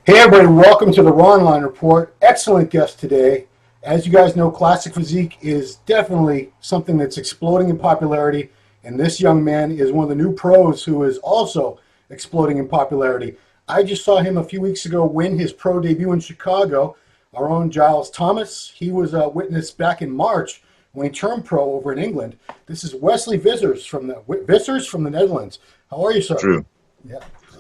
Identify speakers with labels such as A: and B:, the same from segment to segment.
A: Hey everybody, welcome to the Ronline Report. Excellent guest today. As you guys know, classic physique is definitely something that's exploding in popularity, and this young man is one of the new pros who is also exploding in popularity. I just saw him a few weeks ago win his pro debut in Chicago. Our own Giles Thomas, he was a witness back in March when he turned pro over in England. This is Wesley Vissers from the Netherlands. How are you, sir?
B: True.
A: Yeah.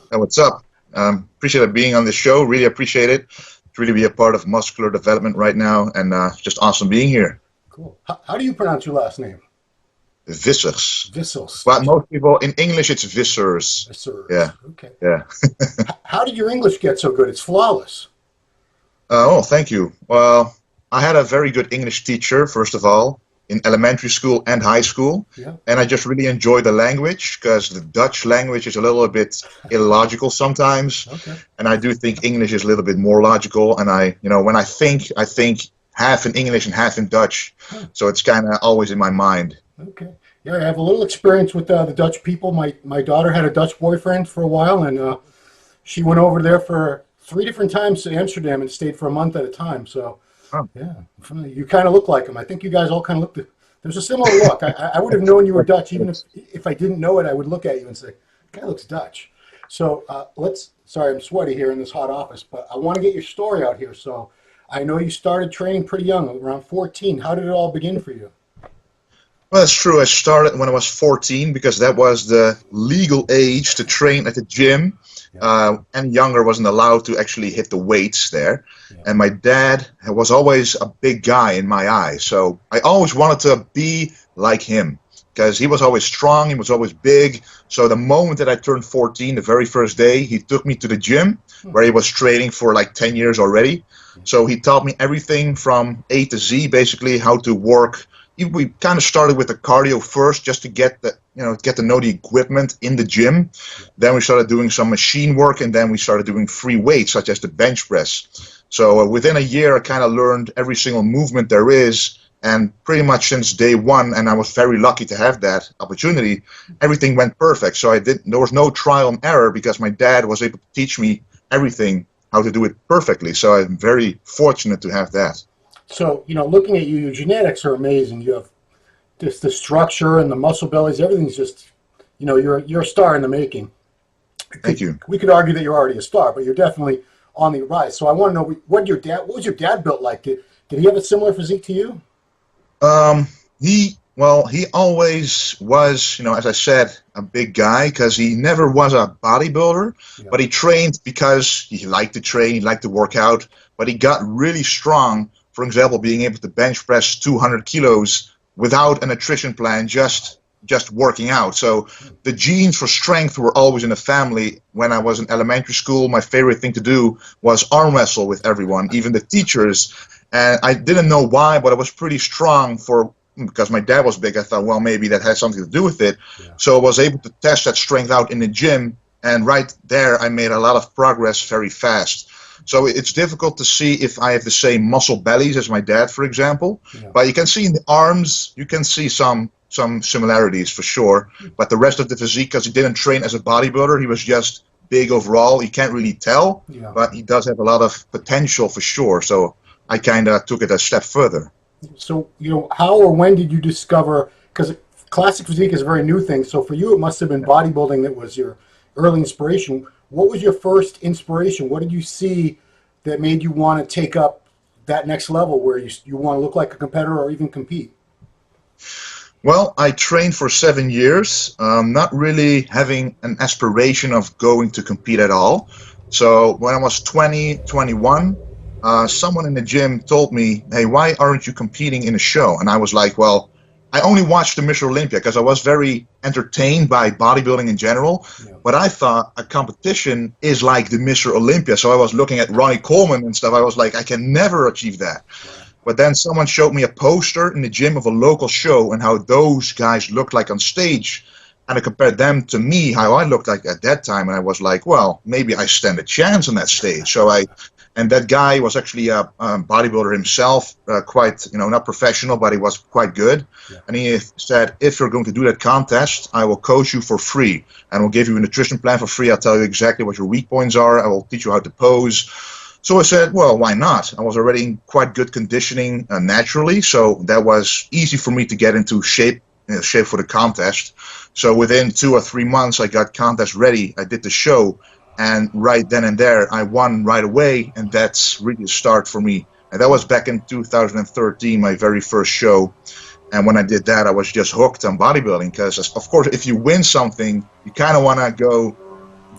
B: Hey, what's up? Appreciate being on this show. Really appreciate it. To really be a part of muscular development right now, and just awesome being here.
A: Cool. How do you pronounce your last name?
B: Vissers.
A: Vissers.
B: But most people in English it's Vissers.
A: Vissers.
B: Yeah.
A: Okay.
B: Yeah.
A: How did your English get so good? It's flawless.
B: Oh, thank you. Well, I had a very good English teacher, first of all, in elementary school and high school.
A: Yeah.
B: And I just really enjoy the language because the Dutch language is a little bit illogical sometimes.
A: Okay.
B: And I do think English is a little bit more logical. And when I think half in English and half in Dutch. So it's kind of always in my mind.
A: Okay. Yeah, I have a little experience with the Dutch people. My daughter had a Dutch boyfriend for a while, and she went over there for 3 different times to Amsterdam and stayed for a month at a time. So, yeah, you kind of look like him. I think you guys all kind of look. There's a similar look. I would have known you were Dutch, even if I didn't know it. I would look at you and say, "Guy looks Dutch." So Sorry, I'm sweaty here in this hot office, but I want to get your story out here. So, I know you started training pretty young, around 14. How did it all begin for you?
B: Well, that's true. I started when I was 14 because that was the legal age to train at the gym. And younger wasn't allowed to actually hit the weights there. Yeah. And my dad was always a big guy in my eyes. So I always wanted to be like him because he was always strong. He was always big. So the moment that I turned 14, the very first day, he took me to the gym where he was training for like 10 years already. So he taught me everything from A to Z, basically how to work. We kind of started with the cardio first, just to get to know the equipment in the gym. Then we started doing some machine work, and then we started doing free weights, such as the bench press. So within a year, I kind of learned every single movement there is, and pretty much since day one, and I was very lucky to have that opportunity, everything went perfect. So there was no trial and error because my dad was able to teach me everything, how to do it perfectly. So I'm very fortunate to have that.
A: So, looking at you, your genetics are amazing. You have just the structure and the muscle bellies. Everything's just, you're a star in the making.
B: Thank you.
A: We could argue that you're already a star, but you're definitely on the rise. So I want to know, what was your dad built like? Did he have a similar physique to you?
B: He always was, as I said, a big guy because he never was a bodybuilder, but he trained because he liked to train, he liked to work out, but he got really strong. For example, being able to bench press 200 kilos without a nutrition plan, just working out. So the genes for strength were always in the family. When I was in elementary school, my favorite thing to do was arm wrestle with everyone, even the teachers. And I didn't know why, but I was pretty strong because my dad was big. I thought, well, maybe that has something to do with it. Yeah. So I was able to test that strength out in the gym. And right there, I made a lot of progress very fast. So it's difficult to see if I have the same muscle bellies as my dad, for example. Yeah. But you can see in the arms, you can see some similarities for sure. But the rest of the physique, because he didn't train as a bodybuilder, he was just big overall. You can't really tell, but he does have a lot of potential for sure. So I kind of took it a step further.
A: So, how or when did you discover, because classic physique is a very new thing. So for you, it must have been bodybuilding that was your early inspiration. What was your first inspiration? What did you see that made you want to take up that next level where you want to look like a competitor or even compete?
B: Well, I trained for 7 years, not really having an aspiration of going to compete at all. So when I was 21, someone in the gym told me, "Hey, why aren't you competing in a show?" And I was like, well, I only watched the Mr. Olympia because I was very entertained by bodybuilding in general. Yeah. But I thought a competition is like the Mr. Olympia. So I was looking at Ronnie Coleman and stuff. I was like, I can never achieve that. Yeah. But then someone showed me a poster in the gym of a local show and how those guys looked like on stage. And I compared them to me, how I looked like at that time. And I was like, well, maybe I stand a chance on that stage. So And that guy was actually a bodybuilder himself, quite, not professional, but he was quite good. Yeah. And he said, if you're going to do that contest, I will coach you for free. And we'll give you a nutrition plan for free. I'll tell you exactly what your weak points are. I will teach you how to pose. So I said, well, why not? I was already in quite good conditioning naturally. So that was easy for me to get into shape for the contest. So within 2 or 3 months, I got contest ready. I did the show. And right then and there, I won right away, and that's really a start for me. And that was back in 2013, my very first show. And when I did that, I was just hooked on bodybuilding because, of course, if you win something, you kind of want to go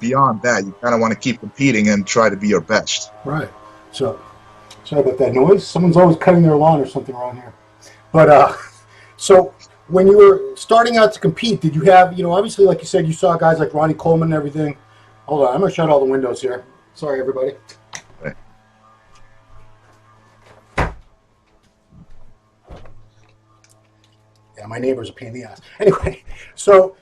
B: beyond that. You kind of want to keep competing and try to be your best.
A: Right. So, sorry about that noise. Someone's always cutting their lawn or something around here. But, so when you were starting out to compete, did you have, obviously, like you said, you saw guys like Ronnie Coleman and everything. Hold on, I'm going to shut all the windows here. Sorry, everybody.
B: Right.
A: Yeah, my neighbor's a pain in the ass. Anyway, so,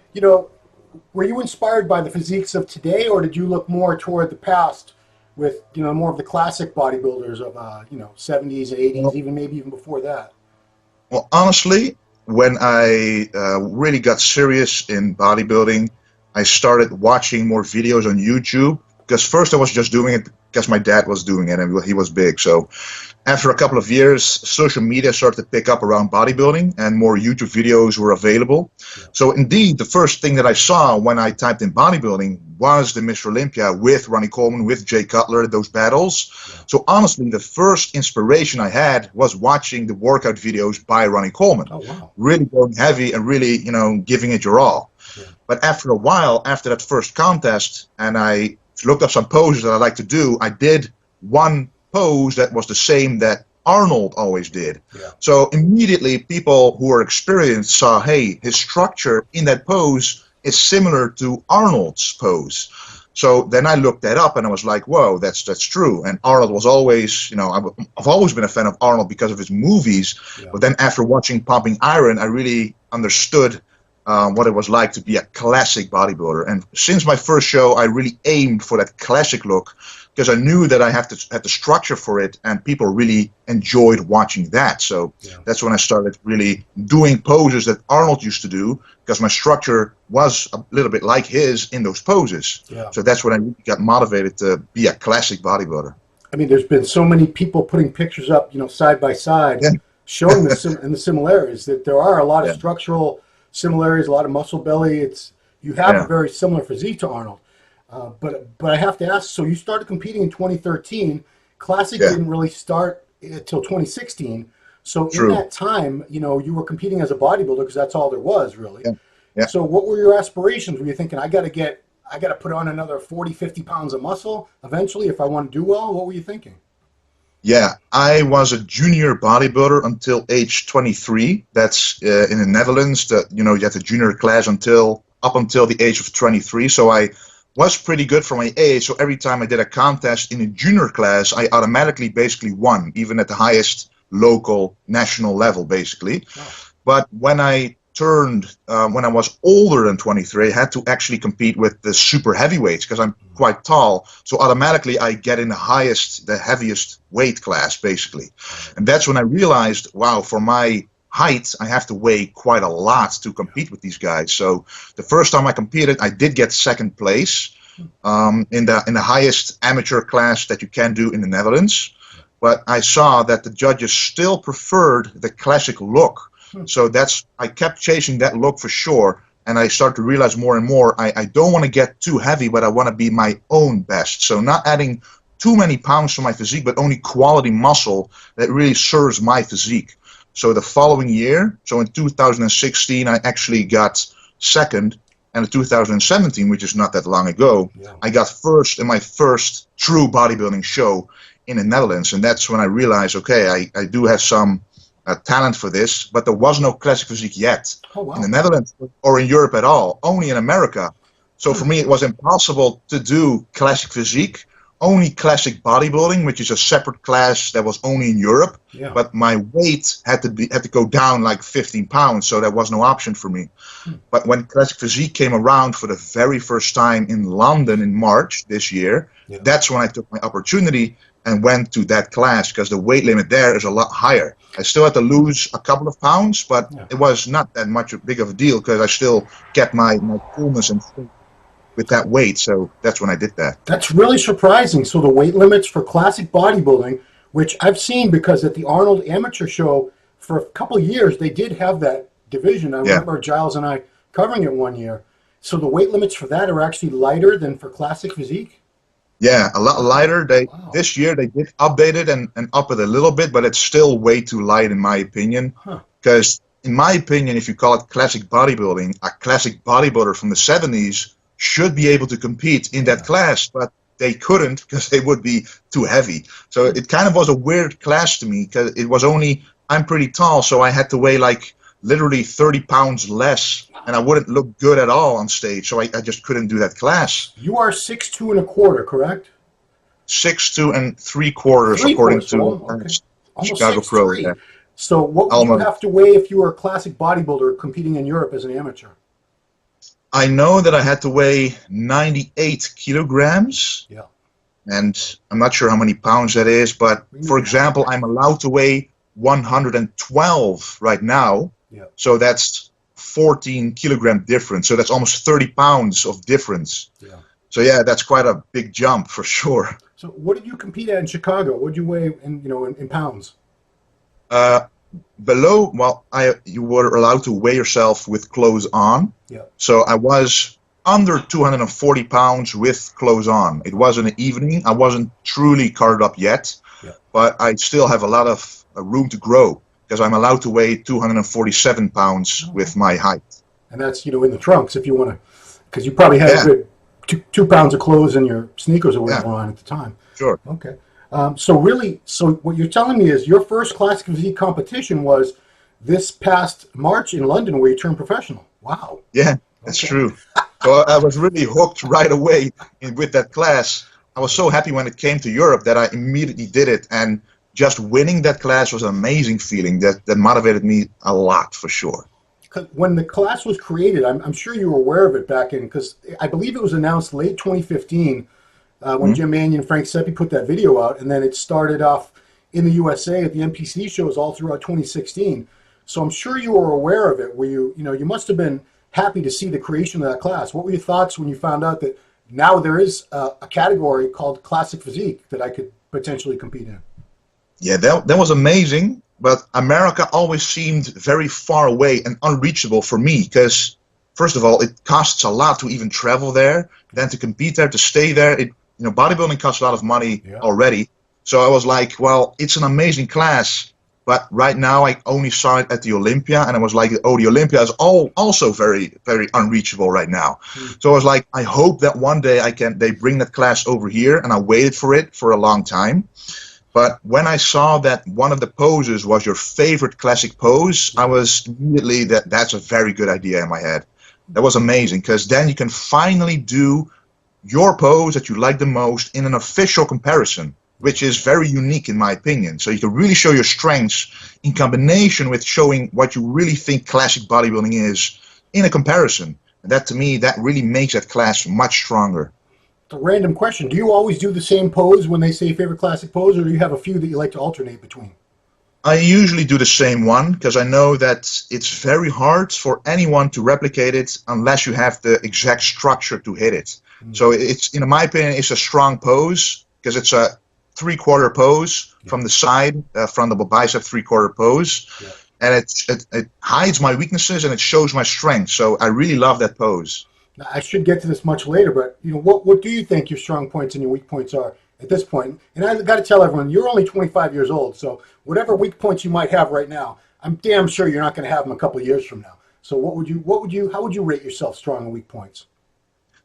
A: were you inspired by the physiques of today, or did you look more toward the past with, more of the classic bodybuilders of, 70s and 80s, even before that?
B: Well, honestly, when I really got serious in bodybuilding, I started watching more videos on YouTube because first I was just doing it because my dad was doing it and he was big. So after a couple of years, social media started to pick up around bodybuilding and more YouTube videos were available. Yeah. So indeed, the first thing that I saw when I typed in bodybuilding was the Mr. Olympia with Ronnie Coleman, with Jay Cutler, those battles. Yeah. So honestly, the first inspiration I had was watching the workout videos by Ronnie Coleman. Oh, wow. Really going heavy and really, giving it your all. Yeah. But after a while, after that first contest, and I looked up some poses that I like to do, I did one pose that was the same that Arnold always did. Yeah. So immediately people who are experienced saw, hey, his structure in that pose is similar to Arnold's pose. So then I looked that up and I was like, whoa, that's true. And Arnold was always, I've always been a fan of Arnold because of his movies. Yeah. But then after watching Pumping Iron, I really understood what it was like to be a classic bodybuilder. And since my first show, I really aimed for that classic look because I knew that I had the structure for it and people really enjoyed watching that. So that's when I started really doing poses that Arnold used to do because my structure was a little bit like his in those poses. Yeah. So that's when I really got motivated to be a classic bodybuilder.
A: I mean, there's been so many people putting pictures up, side by side, showing the similarities, that there are a lot of structural similarities, a lot of muscle belly. You have a very similar physique to Arnold. But I have to ask, so you started competing in 2013. Classic didn't really start until 2016. So in that time, you were competing as a bodybuilder because that's all there was really. Yeah. Yeah. So what were your aspirations? Were you thinking, I got to put on another 40, 50 pounds of muscle eventually if I want to do well? What were you thinking?
B: Yeah, I was a junior bodybuilder until age 23. That's in the Netherlands. You had the junior class up until the age of 23. So I was pretty good for my age. So every time I did a contest in a junior class, I automatically basically won, even at the highest local national level, basically. Wow. But when I when I was older than 23, I had to actually compete with the super heavyweights because I'm quite tall. So automatically I get in the heaviest weight class, basically. And that's when I realized, wow, for my height, I have to weigh quite a lot to compete with these guys. So the first time I competed, I did get second place in the highest amateur class that you can do in the Netherlands. But I saw that the judges still preferred the classic look. So I kept chasing that look for sure, and I started to realize more and more I don't want to get too heavy, but I want to be my own best. So not adding too many pounds to my physique, but only quality muscle that really serves my physique. So the following year, so in 2016, I actually got second, and in 2017, which is not that long ago, I got first in my first true bodybuilding show in the Netherlands, and that's when I realized, okay, I do have some talent for this, but there was no classic physique yet in the Netherlands or in Europe at all, only in America. So for me, it was impossible to do classic physique, only classic bodybuilding, which is a separate class that was only in Europe. Yeah. But my weight had to go down like 15 pounds, so there was no option for me. But when classic physique came around for the very first time in London in March this year, that's when I took my opportunity. and went to that class because the weight limit there is a lot higher. I still had to lose a couple of pounds, but it was not that much big of a deal because I still kept my fullness and shape with that weight. So that's when I did that.
A: That's really surprising. So the weight limits for classic bodybuilding, which I've seen because at the Arnold amateur show for a couple of years, they did have that division. I remember Giles and I covering it one year. So the weight limits for that are actually lighter than for classic physique?
B: Yeah, a lot lighter. This year they did update it and up it a little bit, but it's still way too light in my opinion. Because in my opinion, if you call it classic bodybuilding, a classic bodybuilder from the 70s should be able to compete in that class, but they couldn't because they would be too heavy. So it kind of was a weird class to me because it was only, I'm pretty tall, so I had to weigh like literally 30 pounds less, and I wouldn't look good at all on stage, so I just couldn't do that class.
A: You are 6'2" and a quarter, correct?
B: 6'2" and 3/4, according to Chicago Pro. Yeah.
A: So what would you have to weigh if you were a classic bodybuilder competing in Europe as an amateur?
B: I know that I had to weigh 98 kilograms.
A: Yeah.
B: And I'm not sure how many pounds that is, but for example, I'm allowed to weigh 112 right now.
A: Yeah.
B: So that's 14 kilogram difference. So that's almost 30 pounds of difference.
A: Yeah.
B: So yeah, that's quite a big jump for sure.
A: So what did you compete at in Chicago? What did you weigh in pounds?
B: Below, well, you were allowed to weigh yourself with clothes on.
A: Yeah.
B: So I was under 240 pounds with clothes on. It was in the evening. I wasn't truly carved up yet, but I still have a lot of room to grow because I'm allowed to weigh 247 pounds with my height. And
A: that's, in the trunks if you want to, because you probably had a good 2 pounds of clothes in your sneakers or whatever on at the time.
B: Sure.
A: Okay. So what you're telling me is your first classic physique competition was this past March in London where you turned professional. Wow.
B: Yeah, that's true. So I was really hooked right away with that class. I was so happy when it came to Europe that I immediately did it. And just winning that class was an amazing feeling that motivated me a lot for sure.
A: When the class was created, I'm sure you were aware of it back in, because I believe it was announced late 2015 when Jim Mannion and Frank Seppi put that video out, and then it started off in the USA at the NPC shows all throughout 2016. So I'm sure you were aware of it. Where you must have been happy to see the creation of that class. What were your thoughts when you found out that now there is a category called classic physique that I could potentially compete in?
B: Yeah, that was amazing. But America always seemed very far away and unreachable for me because, first of all, it costs a lot to even travel there. Then to compete there, to stay there, bodybuilding costs a lot of money already. So I was like, well, it's an amazing class, but right now I only saw it at the Olympia, and I was like, oh, the Olympia is also very, very unreachable right now. So I was like, I hope that one day they bring that class over here, and I waited for it for a long time. But when I saw that one of the poses was your favorite classic pose, I was immediately that's a very good idea in my head. That was amazing because then you can finally do your pose that you like the most in an official comparison, which is very unique in my opinion. So you can really show your strengths in combination with showing what you really think classic bodybuilding is in a comparison. And that to me, that really makes that class much stronger.
A: A random question. Do you always do the same pose when they say favorite classic pose, or do you have a few that you like to alternate between?
B: I usually do the same one because I know that it's very hard for anyone to replicate it unless you have the exact structure to hit it. So it's, in my opinion, it's a strong pose because it's a 3/4 pose from the side, frontal bicep 3/4 pose. And it hides my weaknesses and it shows my strength. So I really love that pose.
A: Now, I should get to this much later, but what do you think your strong points and your weak points are at this point? And I got to tell everyone, you're only 25 years old, so whatever weak points you might have right now, I'm damn sure you're not going to have them a couple of years from now. So how would you rate yourself strong and weak points?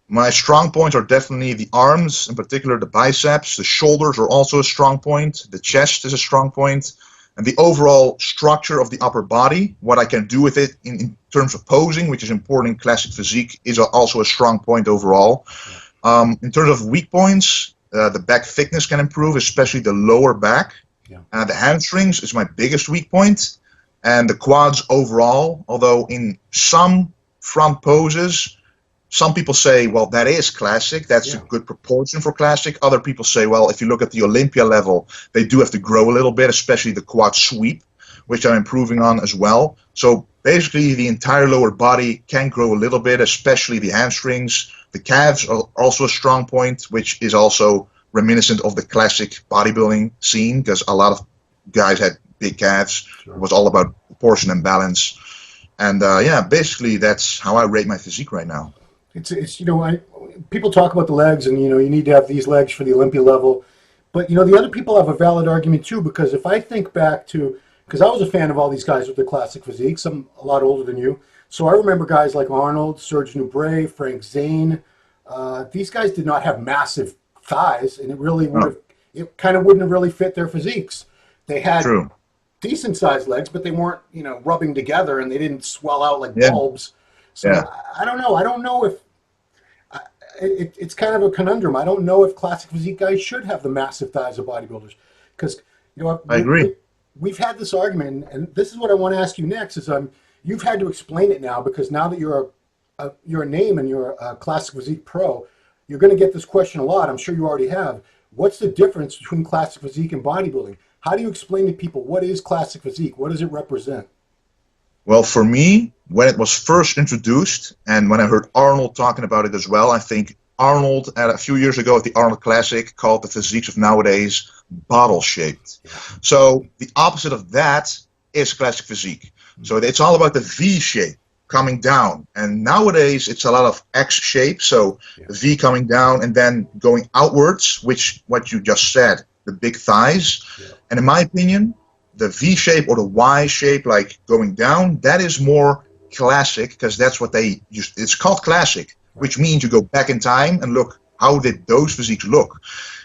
B: My strong points are definitely the arms, in particular the biceps. The shoulders are also a strong point. The chest is a strong point. And the overall structure of the upper body, what I can do with it in terms of posing, which is important in classic physique, is also a strong point overall. In terms of weak points, the back thickness can improve, especially the lower back. The hamstrings is my biggest weak point. And the quads overall, although in some front poses, some people say, well, that is classic. That's a good proportion for classic. Other people say, well, if you look at the Olympia level, they do have to grow a little bit, especially the quad sweep, which I'm improving on as well. So basically, the entire lower body can grow a little bit, especially the hamstrings. The calves are also a strong point, which is also reminiscent of the classic bodybuilding scene, because a lot of guys had big calves. It was all about proportion and balance. And yeah, basically that's how I rate my physique right now.
A: It's people talk about the legs, and you need to have these legs for the Olympia level, but the other people have a valid argument too, because if I think back to, because I was a fan of all these guys with the classic physiques, I'm a lot older than you, so I remember guys like Arnold, Serge Nubret, Frank Zane. These guys did not have massive thighs, and it really it kind of wouldn't have really fit their physiques. They had decent sized legs, but they weren't rubbing together, and they didn't swell out like bulbs. So I don't know. I don't know if it's kind of a conundrum. I don't know if classic physique guys should have the massive thighs of bodybuilders, because
B: I agree.
A: We've had this argument, and this is what I want to ask you next. Is you've had to explain it now, because now that you're a name and you're a classic physique pro, you're going to get this question a lot. I'm sure you already have. What's the difference between classic physique and bodybuilding? How do you explain to people what is classic physique? What does it represent?
B: Well, for me, when it was first introduced, and when I heard Arnold talking about it as well, I think Arnold, a few years ago at the Arnold Classic, called the physiques of nowadays bottle-shaped. So the opposite of that is classic physique. So it's all about the V shape coming down. And nowadays, it's a lot of X shape, so the V coming down and then going outwards, which what you just said, the big thighs. And in my opinion, the V shape or the Y shape, like going down, that is more classic, because that's what they use. It's called classic, which means you go back in time and look, how did those physiques look?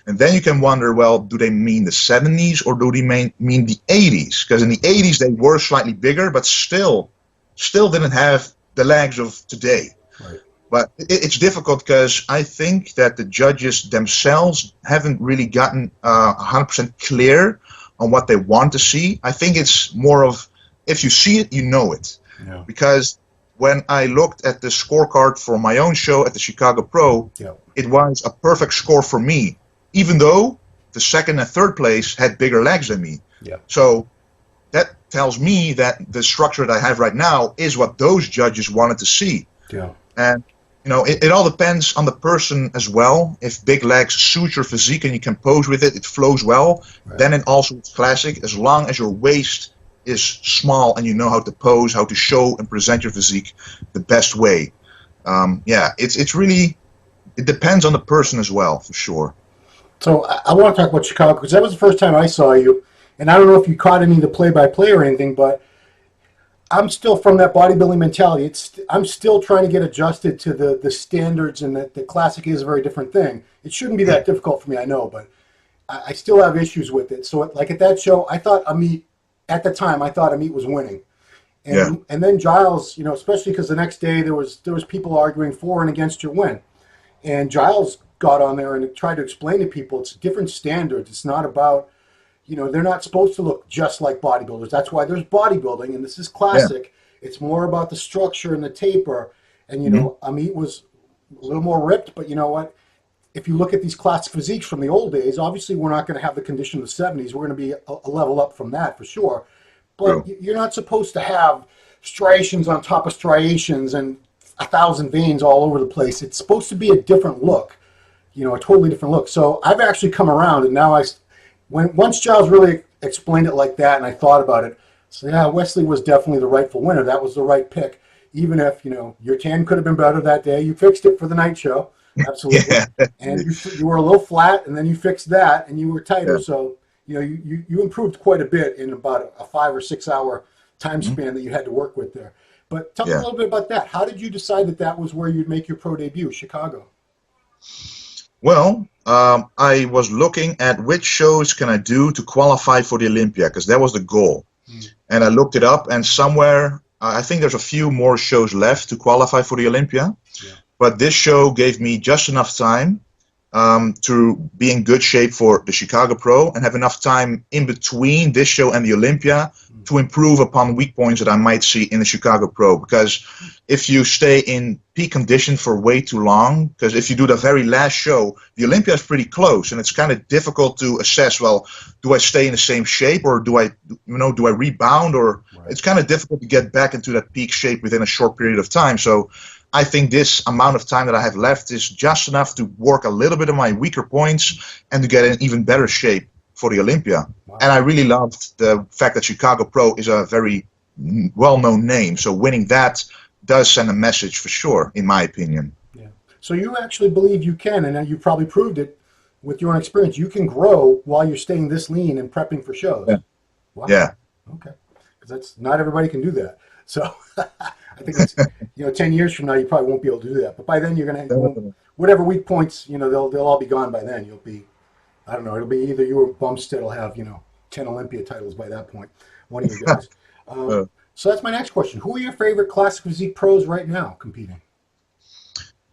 B: And then you can wonder, well, do they mean the 70s or do they mean the 80s? Because in the 80s they were slightly bigger, but still didn't have the legs of today. Right. But it's difficult, because I think that the judges themselves haven't really gotten 100% clear on what they want to see. I think it's more of, if you see it, you know it. Yeah. Because when I looked at the scorecard for my own show at the Chicago Pro, it was a perfect score for me, even though the second and third place had bigger legs than me. Yeah. So that tells me that the structure that I have right now is what those judges wanted to see. Yeah. And it all depends on the person as well. If big legs suit your physique and you can pose with it, it flows well, then it also is classic, as long as your waist is small and you know how to pose, how to show and present your physique the best way. It's really, it depends on the person as well, for sure.
A: So I want to talk about Chicago, because that was the first time I saw you, and I don't know if you caught any of the play-by-play or anything, but I'm still from that bodybuilding mentality. I'm still trying to get adjusted to the standards, and that the classic is a very different thing. It shouldn't be that difficult for me, I know, but I still have issues with it. So like at that show, I thought Amit was winning. And then Giles, especially because the next day there was people arguing for and against your win. And Giles got on there and tried to explain to people it's different standards. It's not about, they're not supposed to look just like bodybuilders. That's why there's bodybuilding, and this is classic. Yeah. It's more about the structure and the taper. And, Amit was a little more ripped, but you know what? If you look at these classic physiques from the old days, obviously we're not going to have the condition of the 70s. We're going to be a level up from that for sure. But you're not supposed to have striations on top of striations and 1,000 veins all over the place. It's supposed to be a different look, a totally different look. So I've actually come around, and now once Giles really explained it like that, and I thought about it, so yeah, Wesley was definitely the rightful winner. That was the right pick, even if your tan could have been better that day. You fixed it for the night show, absolutely, and you were a little flat, and then you fixed that, and you were tighter. So you improved quite a bit in about a 5 or 6 hour time span that you had to work with there. But tell me a little bit about that. How did you decide that was where you'd make your pro debut, Chicago?
B: Well, I was looking at which shows can I do to qualify for the Olympia, because that was the goal. And I looked it up, and somewhere, I think there's a few more shows left to qualify for the Olympia. But this show gave me just enough time to be in good shape for the Chicago Pro and have enough time in between this show and the Olympia to improve upon weak points that I might see in the Chicago Pro. Because if you stay in peak condition for way too long, because if you do the very last show, the Olympia is pretty close, and it's kind of difficult to assess, well, do I stay in the same shape, or do I rebound, or it's kind of difficult to get back into that peak shape within a short period of time. So I think this amount of time that I have left is just enough to work a little bit of my weaker points and to get in even better shape for the Olympia. Wow. And I really loved the fact that Chicago Pro is a very well-known name. So winning that does send a message for sure, in my opinion.
A: Yeah. So you actually believe you can, and you probably proved it with your own experience. You can grow while you're staying this lean and prepping for shows.
B: Yeah.
A: Wow.
B: Yeah.
A: Okay. Because that's not everybody can do that. So I think that's, 10 years from now, you probably won't be able to do that. But by then, you're going to, whatever weak points, they'll all be gone by then. You'll be, I don't know, it'll be either you or Bumstead will have, 10 Olympia titles by that point. One of you guys. So that's my next question. Who are your favorite classic physique pros right now competing?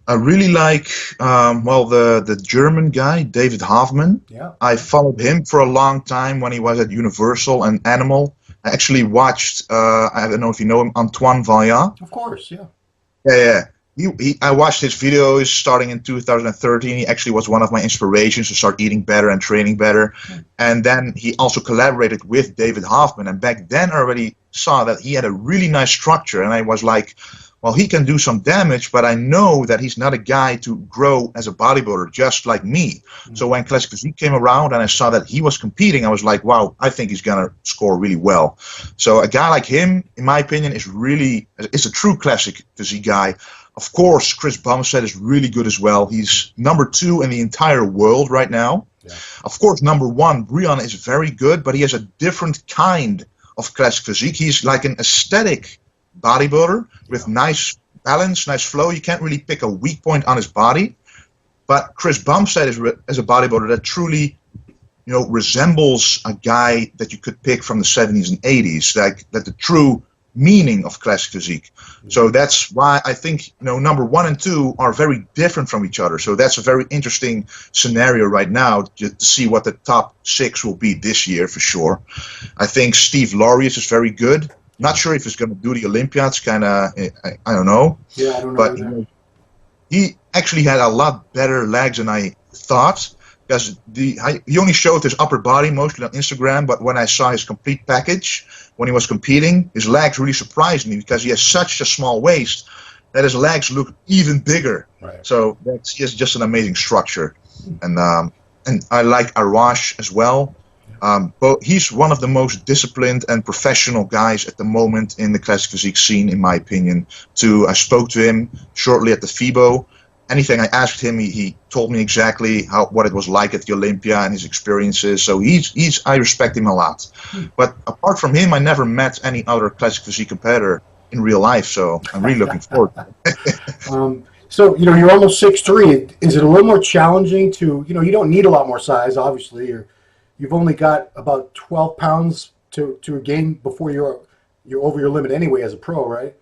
B: I really like, the German guy, David Hoffman.
A: Yeah.
B: I followed him for a long time when he was at Universal and Animal. I actually watched, I don't know if you know him, Antoine Vaillant.
A: Of course, yeah.
B: Yeah. I watched his videos starting in 2013. He actually was one of my inspirations to start eating better and training better. And then he also collaborated with David Hoffman. And back then I already saw that he had a really nice structure. And I was like, well, he can do some damage, but I know that he's not a guy to grow as a bodybuilder just like me. So when Classic Physique came around and I saw that he was competing, I was like, wow, I think he's going to score really well. So a guy like him, in my opinion, is a true Classic Physique guy. Of course, Chris Bumstead is really good as well. He's number 2 in the entire world right now. Yeah. Of course, number 1, Brian, is very good, but he has a different kind of Classic Physique. He's like an aesthetic bodybuilder with nice balance, nice flow. You can't really pick a weak point on his body. But Chris Bumstead is a bodybuilder that truly, resembles a guy that you could pick from the 70s and 80s, like that the true meaning of Classic Physique. So that's why I think number 1 and 2 are very different from each other. So that's a very interesting scenario right now to see what the top 6 will be this year for sure. I think Steve Laureus is very good. Not sure if he's going to do the Olympiads. Kind of, I don't know.
A: Yeah, I don't know.
B: But he actually had a lot better legs than I thought. Because he only showed his upper body mostly on Instagram, but when I saw his complete package when he was competing, his legs really surprised me because he has such a small waist that his legs look even bigger. Right. So he has just an amazing structure, and I like Arash as well. But he's one of the most disciplined and professional guys at the moment in the Classic Physique scene, in my opinion. I spoke to him shortly at the FIBO. Anything I asked him, he told me exactly what it was like at the Olympia and his experiences. So I respect him a lot. But apart from him, I never met any other Classic Physique competitor in real life. So I'm really looking forward to it.
A: So you're almost 6'3". Is it a little more challenging to you don't need a lot more size, obviously. You've only got about 12 pounds to gain before you're over your limit anyway as a pro, right?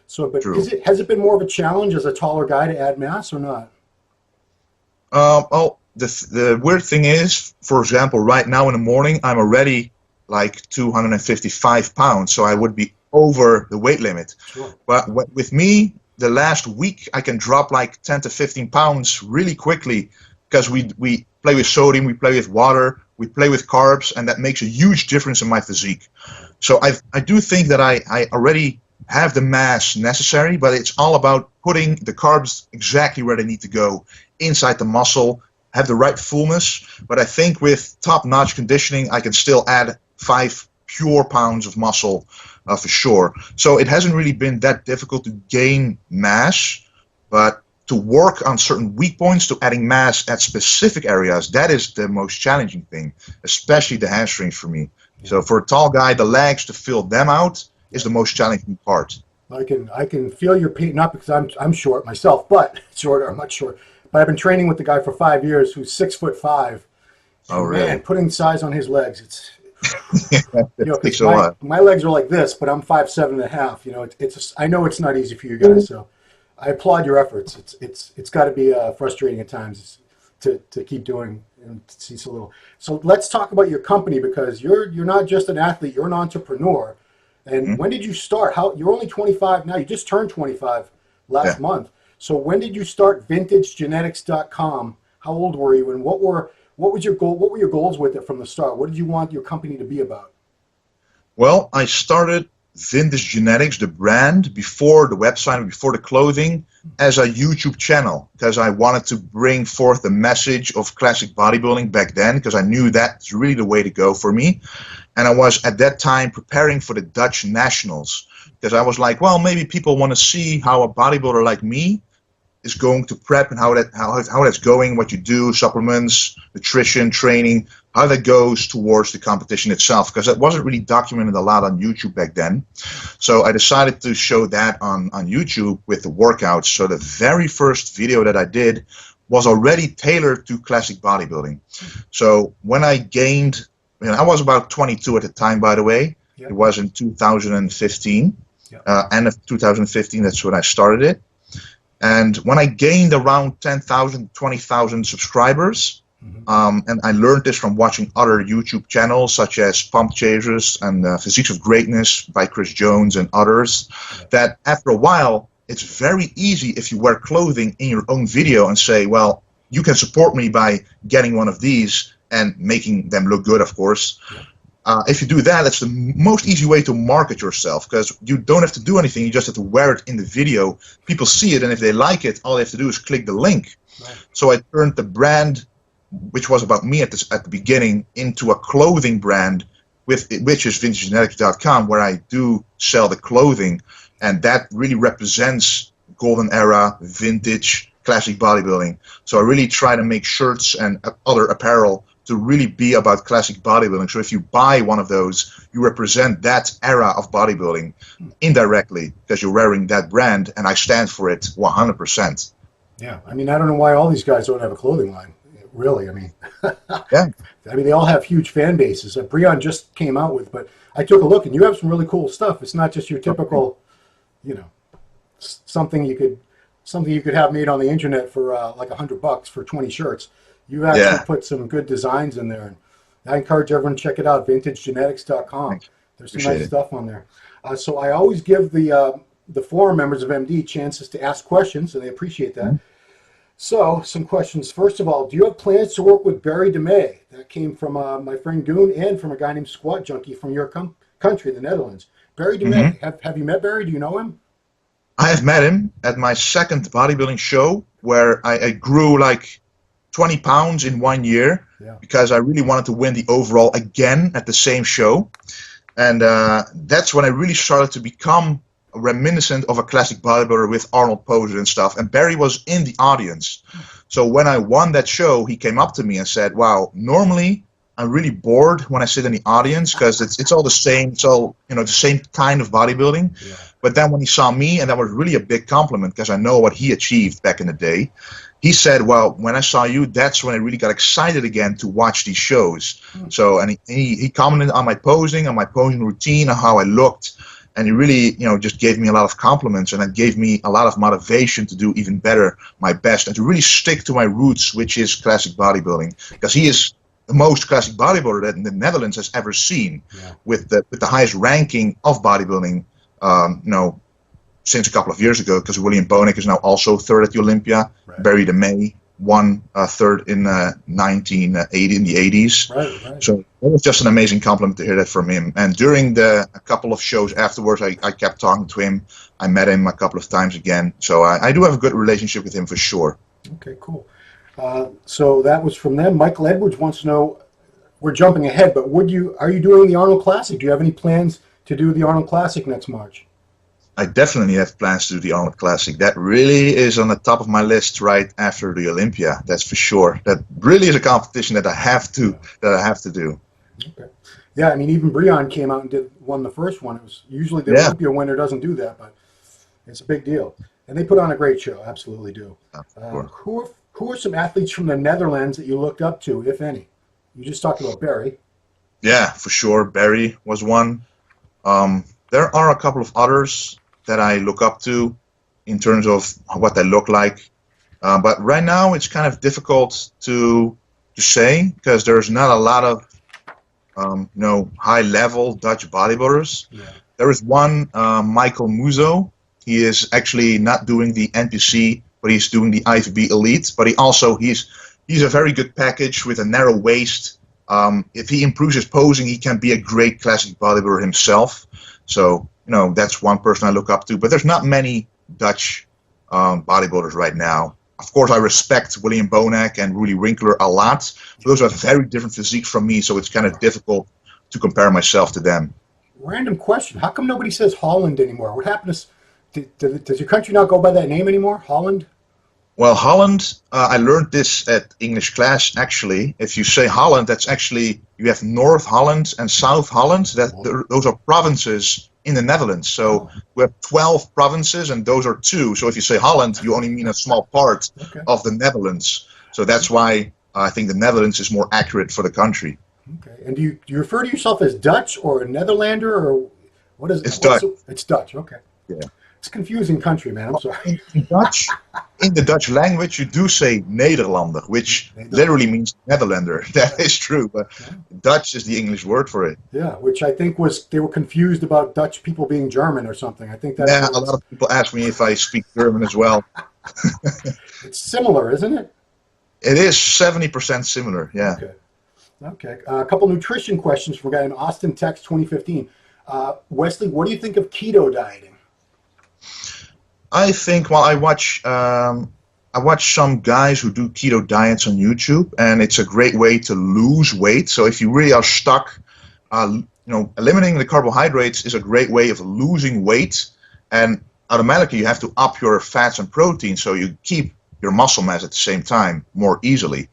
A: So, but has it been more of a challenge as a taller guy to add mass or not?
B: The weird thing is, for example, right now in the morning, I'm already like 255 pounds, so I would be over the weight limit. Sure. But with me, the last week, I can drop like 10 to 15 pounds really quickly because we play with sodium, we play with water, we play with carbs, and that makes a huge difference in my physique. So I do think that I already have the mass necessary, but it's all about putting the carbs exactly where they need to go inside the muscle, have the right fullness. But I think with top-notch conditioning, I can still add 5 pure pounds of muscle for sure. So it hasn't really been that difficult to gain mass, but to work on certain weak points, to adding mass at specific areas, that is the most challenging thing, especially the hamstrings for me. So for a tall guy, the legs, to fill them out is the most challenging part.
A: I can feel your pain, not because I'm short myself, but I'm much short. But I've been training with the guy for 5 years who's 6'5".
B: Oh, really?
A: Man, putting size on his legs, it's
B: takes a lot.
A: My legs are like this, but I'm 5'7.5". I know it's not easy for you guys, so I applaud your efforts. It's got to be frustrating at times. to keep doing and see so little. So let's talk about your company, because you're not just an athlete, you're an entrepreneur. And when did you start? You're only 25 now. You just turned 25 last month. So when did you start VintageGenetics.com? How old were you, and what was your goal? What were your goals with it from the start? What did you want your company to be about?
B: Well, I started Vintage Genetics, the brand, before the website, before the clothing, as a YouTube channel, because I wanted to bring forth the message of classic bodybuilding back then, because I knew that's really the way to go for me. And I was at that time preparing for the Dutch Nationals, because I was like, well, maybe people want to see how a bodybuilder like me is going to prep, and how that's going, what you do, supplements, nutrition, training, how that goes towards the competition itself, because that wasn't really documented a lot on YouTube back then. So I decided to show that on YouTube with the workouts. So the very first video that I did was already tailored to classic bodybuilding. So when I gained, I was about 22 at the time, by the way. It was in 2015, end of 2015, that's when I started it. And when I gained around 10,000, 20,000 subscribers, and I learned this from watching other YouTube channels such as Pump Chasers and Physique of Greatness by Chris Jones and others, that after a while, it's very easy if you wear clothing in your own video and say, well, you can support me by getting one of these and making them look good, of course. If you do that, that's the most easy way to market yourself, because you don't have to do anything. You just have to wear it in the video. People see it, and if they like it, all they have to do is click the link. So I turned the brand, which was about me at the beginning, into a clothing brand, which is VintageGenetics.com, where I do sell the clothing, and that really represents golden era, vintage, classic bodybuilding. So I really try to make shirts and other apparel to really be about classic bodybuilding. So if you buy one of those, you represent that era of bodybuilding indirectly, because you're wearing that brand, and I stand for it 100%.
A: Yeah, I mean, I don't know why all these guys don't have a clothing line. Really, I mean,
B: yeah.
A: I mean, they all have huge fan bases. Breon just came out with, but I took a look, and you have some really cool stuff. It's not just your typical, something you could have made on the internet for like $100 for 20 shirts. You actually put some good designs in there, and I encourage everyone to check it out. VintageGenetics.com. There's some nice stuff on there. So I always give the forum members of MD chances to ask questions, and they appreciate that. So, some questions. First of all, do you have plans to work with Barry DeMay? That came from my friend Goon, and from a guy named Squat Junkie from your country, the Netherlands. Barry DeMay, have you met Barry? Do you know him?
B: I have met him at my second bodybuilding show, where I grew like 20 pounds in 1 year, because I really wanted to win the overall again at the same show. And that's when I really started to become reminiscent of a classic bodybuilder with Arnold poses and stuff, and Barry was in the audience. So when I won that show, he came up to me and said, wow, normally I'm really bored when I sit in the audience, because it's all the same, it's all the same kind of bodybuilding. But then when he saw me, and that was really a big compliment, because I know what he achieved back in the day, he said, well, when I saw you, that's when I really got excited again to watch these shows. So, and he commented on my posing routine, on how I looked. And he really, just gave me a lot of compliments, and it gave me a lot of motivation to do even better, my best, and to really stick to my roots, which is classic bodybuilding, because he is the most classic bodybuilder that the Netherlands has ever seen, with the highest ranking of bodybuilding, since a couple of years ago, because William Bonek is now also third at the Olympia. Barry DeMay won third in 1980 in the 80s. Right. So it was just an amazing compliment to hear that from him. And during a couple of shows afterwards, I kept talking to him. I met him a couple of times again. So I do have a good relationship with him for sure.
A: Okay, cool. So that was from them. Michael Edwards wants to know, we're jumping ahead, but are you doing the Arnold Classic? Do you have any plans to do the Arnold Classic next March?
B: I definitely have plans to do the Arnold Classic. That really is on the top of my list right after the Olympia. That's for sure. That really is a competition that I have to do. Okay.
A: Yeah, I mean, even Breon came out and won the first one. It was usually the Olympia winner doesn't do that, but it's a big deal. And they put on a great show. Absolutely do. Who are some athletes from the Netherlands that you looked up to, if any? You just talked about Barry.
B: Yeah, for sure. Barry was one. There are a couple of others that I look up to in terms of what they look like. But right now it's kind of difficult to say because there's not a lot of high-level Dutch bodybuilders.
A: Yeah.
B: There is one, Michael Muzo. He is actually not doing the NPC, but he's doing the IFB Elite. But he's a very good package with a narrow waist. If he improves his posing, he can be a great classic bodybuilder himself. So, that's one person I look up to. But there's not many Dutch bodybuilders right now. Of course, I respect William Bonac and Rudy Winkler a lot. Those are very different physiques from me, so it's kind of difficult to compare myself to them.
A: Random question. How come nobody says Holland anymore? What happened does your country not go by that name anymore? Holland?
B: Well, Holland, I learned this at English class, actually. If you say Holland, that's actually, you have North Holland and South Holland. Those are provinces in the Netherlands. So we have 12 provinces, and those are 2. So if you say Holland, you only mean a small part of the Netherlands. So that's why I think the Netherlands is more accurate for the country.
A: Okay. And do you refer to yourself as Dutch or a Netherlander, or what is it?
B: It's Dutch.
A: It's Dutch, okay.
B: Yeah.
A: It's a confusing country, man. I'm sorry.
B: In the Dutch language, you do say Nederlander, which literally means Netherlander. That is true, but Dutch is the English word for it.
A: Yeah, which I think they were confused about Dutch people being German or something. I think that's
B: a lot of people ask me if I speak German as well.
A: It's similar, isn't it?
B: It is 70% similar, yeah.
A: Okay. A couple nutrition questions from a guy in Austin, Texas, 2015. Wesley, what do you think of keto dieting?
B: I think, I watch some guys who do keto diets on YouTube, and it's a great way to lose weight. So if you really are stuck, eliminating the carbohydrates is a great way of losing weight, and automatically you have to up your fats and protein so you keep your muscle mass at the same time more easily.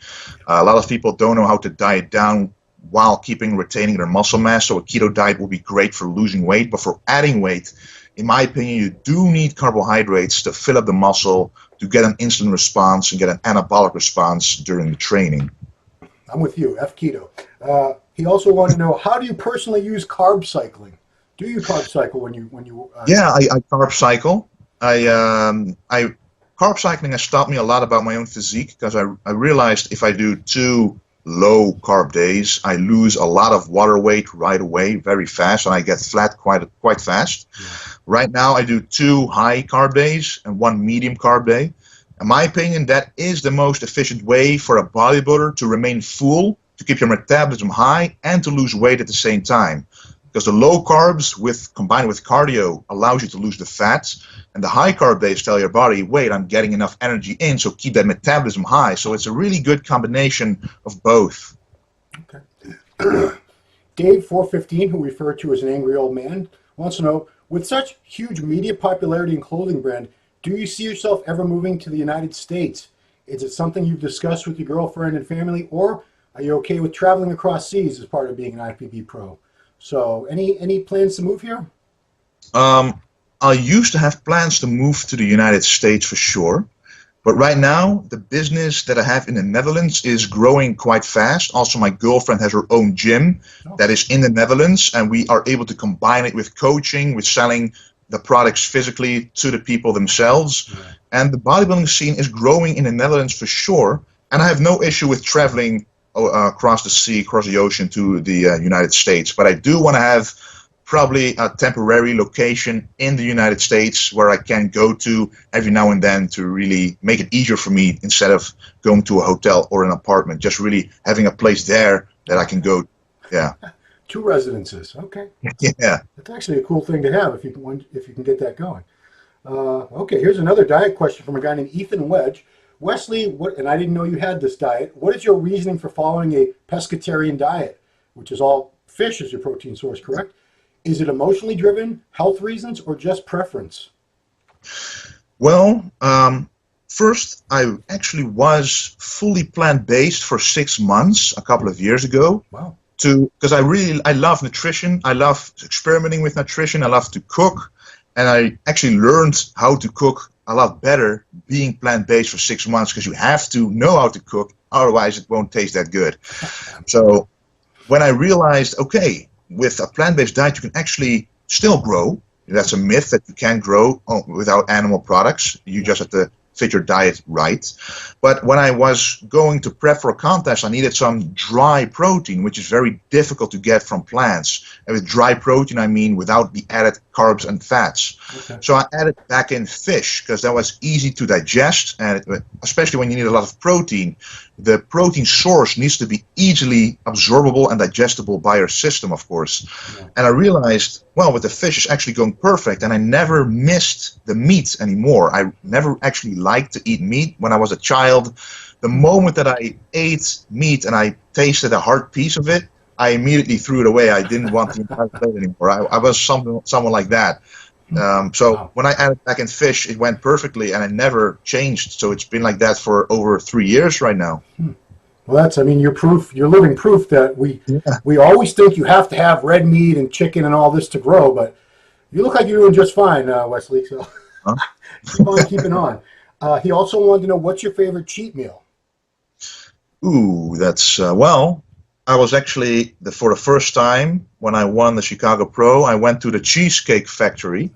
B: A lot of people don't know how to diet down while retaining their muscle mass, so a keto diet will be great for losing weight, but for adding weight, in my opinion, you do need carbohydrates to fill up the muscle, to get an insulin response and get an anabolic response during the training.
A: I'm with you, F keto. He also wanted to know, how do you personally use carb cycling? Do you carb cycle when you?
B: Yeah, I carb cycle. Carb cycling has taught me a lot about my own physique because I realized if I do 2 low carb days, I lose a lot of water weight right away, very fast, and I get flat quite fast. Yeah. Right now, I do 2 high carb days and 1 medium carb day. In my opinion, that is the most efficient way for a bodybuilder to remain full, to keep your metabolism high, and to lose weight at the same time. Because the low carbs combined with cardio allows you to lose the fats, and the high carb days tell your body, wait, I'm getting enough energy in, so keep that metabolism high. So it's a really good combination of both.
A: Okay. Dave 415, who referred to as an angry old man, wants to know, with such huge media popularity and clothing brand, do you see yourself ever moving to the United States? Is it something you've discussed with your girlfriend and family, or are you okay with traveling across seas as part of being an IFBB pro? So any plans to move here?
B: I used to have plans to move to the United States for sure. But right now, the business that I have in the Netherlands is growing quite fast. Also, my girlfriend has her own gym that is in the Netherlands, and we are able to combine it with coaching, with selling the products physically to the people themselves. Yeah. And the bodybuilding scene is growing in the Netherlands for sure. And I have no issue with traveling across the sea, across the ocean to the United States. But I do want to have probably a temporary location in the United States where I can go to every now and then to really make it easier for me instead of going to a hotel or an apartment. Just really having a place there that I can go. Yeah.
A: 2 residences. Okay.
B: Yeah.
A: That's actually a cool thing to have if you can get that going. Okay. Here's another diet question from a guy named Ethan Wedge. Wesley, and I didn't know you had this diet. What is your reasoning for following a pescatarian diet, which is all fish as your protein source, correct? Is it emotionally driven, health reasons, or just preference?
B: Well, first, I actually was fully plant-based for 6 months a couple of years ago.
A: Wow.
B: Because I love nutrition. I love experimenting with nutrition. I love to cook. And I actually learned how to cook a lot better being plant-based for 6 months because you have to know how to cook. Otherwise, it won't taste that good. So when I realized, okay, with a plant-based diet, you can actually still grow. That's a myth that you can't grow without animal products. You just have to fit your diet right. But when I was going to prep for a contest, I needed some dry protein, which is very difficult to get from plants. And with dry protein, I mean without the added carbs and fats.
A: Okay.
B: So I added back in fish because that was easy to digest, and especially when you need a lot of protein, the protein source needs to be easily absorbable and digestible by your system, of course.
A: Yeah.
B: And I realized, well, with the fish it's actually going perfect, and I never missed the meat anymore. I never actually liked to eat meat when I was a child. The moment that I ate meat and I tasted a hard piece of it, I immediately threw it away. I didn't want the entire plate anymore. I was someone like that. So
A: Wow.
B: when I added back in fish, it went perfectly, and I never changed. So it's been like that for over 3 years right now.
A: Well, that's, I mean, you're proof, you're living proof that we always think you have to have red meat and chicken and all this to grow, but you look like you're doing just fine, Wesley. So
B: Huh?
A: keep on keeping on. He also wanted to know, what's your favorite cheat meal?
B: Ooh, that's well. I was actually for the first time when I won the Chicago Pro, I went to the Cheesecake Factory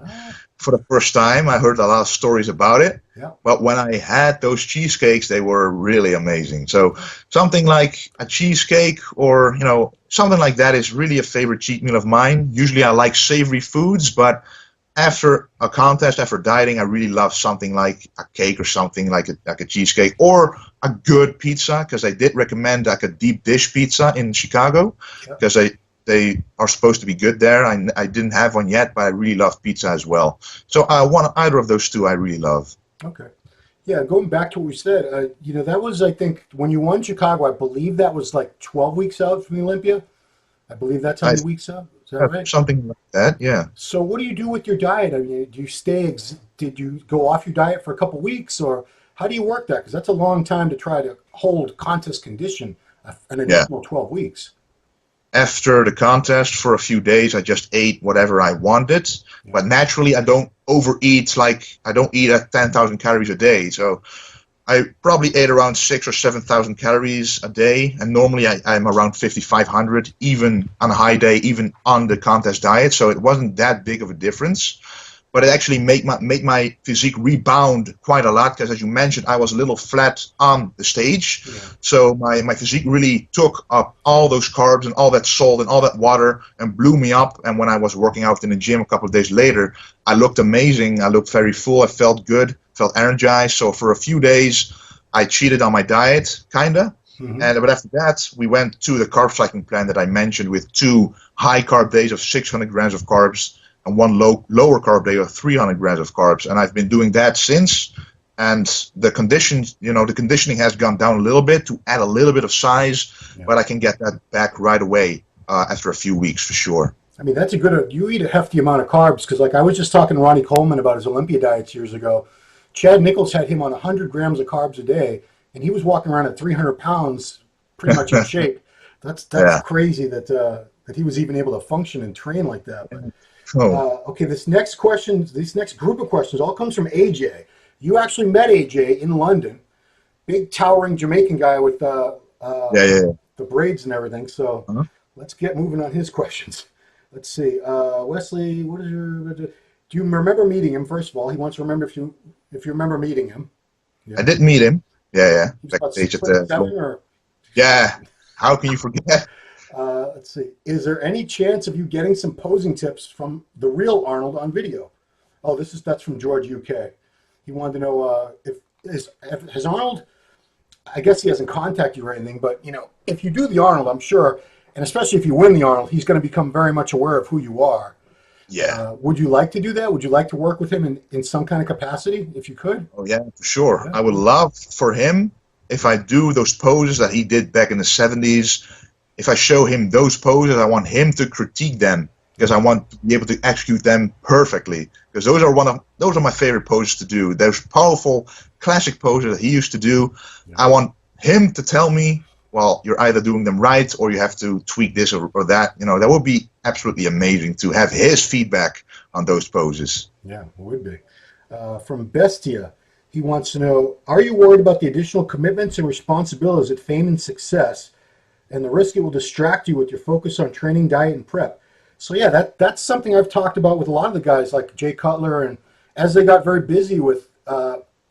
B: for the first time. I heard a lot of stories about it,
A: Yeah.
B: but when I had those cheesecakes, they were really amazing. So something like a cheesecake or something like that is really a favorite cheat meal of mine. Usually I like savory foods, but after a contest, after dieting, I really love something like a cake or something like a cheesecake or a good pizza, because I did recommend like a deep dish pizza in Chicago because they are supposed to be good there. I didn't have one yet, but I really love pizza as well. So either of those two I really love.
A: Okay. Yeah, going back to what we said, that was, I think, when you won Chicago, I believe that was like 12 weeks out from the Olympia. I believe that's how many weeks out. Is that right?
B: Something like that, yeah.
A: So what do you do with your diet? I mean, do you did you go off your diet for a couple weeks, or how do you work that? Because that's a long time to try to hold contest condition, an additional 12 weeks.
B: After the contest, for a few days, I just ate whatever I wanted.
A: Yeah.
B: But naturally, I don't overeat. Like, I don't eat at 10,000 calories a day. So I probably ate around 6,000 or 7,000 calories a day. And normally I'm around 5,500, even on a high day, even on the contest diet. So it wasn't that big of a difference. But it actually made my physique rebound quite a lot, because as you mentioned, I was a little flat on the stage.
A: Yeah.
B: So my physique really took up all those carbs and all that salt and all that water and blew me up. And when I was working out in the gym a couple of days later, I looked amazing. I looked very full. I felt good, felt energized. So for a few days, I cheated on my diet, kinda.
A: Mhm.
B: But after that, we went to the carb cycling plan that I mentioned, with 2 high carb days of 600 grams of carbs and 1 lower carb day of 300 grams of carbs. And I've been doing that since. And the conditioning has gone down a little bit to add a little bit of size, but I can get that back right away after a few weeks for sure.
A: I mean, that's you eat a hefty amount of carbs, because like I was just talking to Ronnie Coleman about his Olympia diets years ago. Chad Nichols had him on 100 grams of carbs a day, and he was walking around at 300 pounds, pretty much in shape. That's crazy that he was even able to function and train like that. But, okay, this next group of questions all comes from AJ. You actually met AJ in London, big towering Jamaican guy with the braids and everything. So let's get moving on his questions. Let's see, Wesley, do you remember meeting him? First of all, he wants to remember if you remember meeting him. Yeah.
B: I did meet him. Yeah.
A: He was about 6'7" or...
B: Yeah. How can you forget?
A: Let's see. Is there any chance of you getting some posing tips from the real Arnold on video? Oh, that's from George, UK. He wanted to know has Arnold, I guess he hasn't contacted you or anything, but if you do the Arnold, I'm sure, and especially if you win the Arnold, he's going to become very much aware of who you are.
B: Yeah.
A: Would you like to do that? Would you like to work with him in some kind of capacity, if you could?
B: Oh, yeah, for sure.
A: Yeah.
B: I would love for him, if I do those poses that he did back in the 70s, if I show him those poses, I want him to critique them, because I want to be able to execute them perfectly. Because those are my favorite poses to do. Those powerful classic poses that he used to do. Yeah. I want him to tell me, well, you're either doing them right or you have to tweak this or that. That would be absolutely amazing to have his feedback on those poses.
A: Yeah, it would be. From Bestia, he wants to know, are you worried about the additional commitments and responsibilities at fame and success, and the risk it will distract you with your focus on training, diet, and prep? So yeah, that's something I've talked about with a lot of the guys like Jay Cutler, and as they got very busy with